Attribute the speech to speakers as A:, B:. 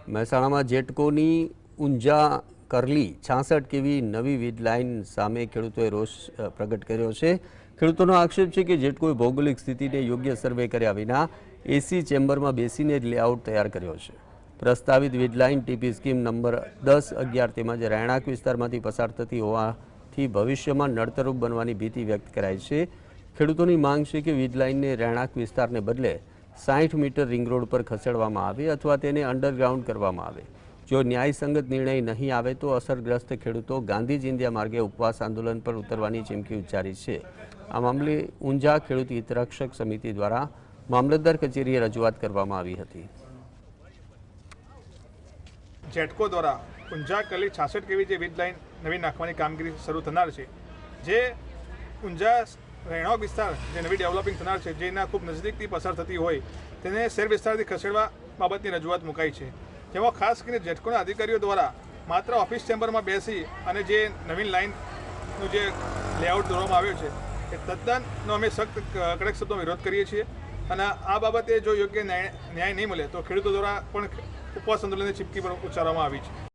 A: મહેસાણામાં જેટકોની ઊંઝા કરલી 66 કેવી નવી વીજ લાઇન સામે ખેડૂતોએ રોષ પ્રગટ કર્યો છે। ખેડૂતોનો આક્ષેપ છે કે જેટકોએ ભૌગોલિક સ્થિતિને યોગ્ય સર્વે કર્યા વિના એસી ચેમ્બરમાં બેસીને જ લેઆઉટ તૈયાર કર્યો છે। પ્રસ્તાવિત વીજ લાઇન ટીપી સ્કીમ નંબર 10, 11 તેમજ રહેણાંક વિસ્તારમાંથી પસાર થતી હોવાથી ભવિષ્યમાં નડતરરૂપ બનવાની ભીતિ વ્યક્ત કરાઈ છે। ખેડૂતોની માંગ છે કે વીજ લાઇનને રહેણાંક વિસ્તારને બદલે 60 મીટર રિંગ રોડ પર ખસેડવામાં આવે અથવા તેને અંડરગ્રાઉન્ડ કરવામાં આવે। જો ન્યાયસંગત નિર્ણય નહીં આવે તો અસરગ્રસ્ત ખેડૂતો ગાંધી ચિંધ્યા માર્ગે ઉપવાસ આંદોલન પર ઉતરવાની ચીમકી ઉચ્ચારી છે। આ મામલે ઊંઝા ખેડૂત હિતરક્ષક સમિતિ દ્વારા મામલતદાર કચેરીએ રજૂઆત કરવામાં આવી હતી।
B: જેટકો દ્વારા ઊંઝા કરલી 66 કેવી જે વીજ લાઇન નવી નાખવાની કામગીરી શરૂ થનાર છે, જે ઊંઝા રહેણાંક વિસ્તાર જે નવી ડેવલપિંગ થનાર છે, જેના ખૂબ નજીકથી પસાર થતી હોય તેને શહેર વિસ્તારથી ખસેડવા બાબતની રજૂઆત મુકાઈ છે। જેમાં ખાસ કરીને જેટકોના અધિકારીઓ દ્વારા માત્ર ઓફિસ ચેમ્બરમાં બેસી અને જે નવીન લાઇનનું જે લેઆઉટ દોરવામાં આવ્યો છે એ તદ્દનનો અમે સખ્ત કડક શબ્દોમાં વિરોધ કરીએ છીએ અને આ બાબતે જો યોગ્ય ન્યાય નહીં મળે તો ખેડૂતો દ્વારા પણ ઉપવાસ આંદોલનની ચીમકી પર ઉચ્ચારવામાં આવી છે।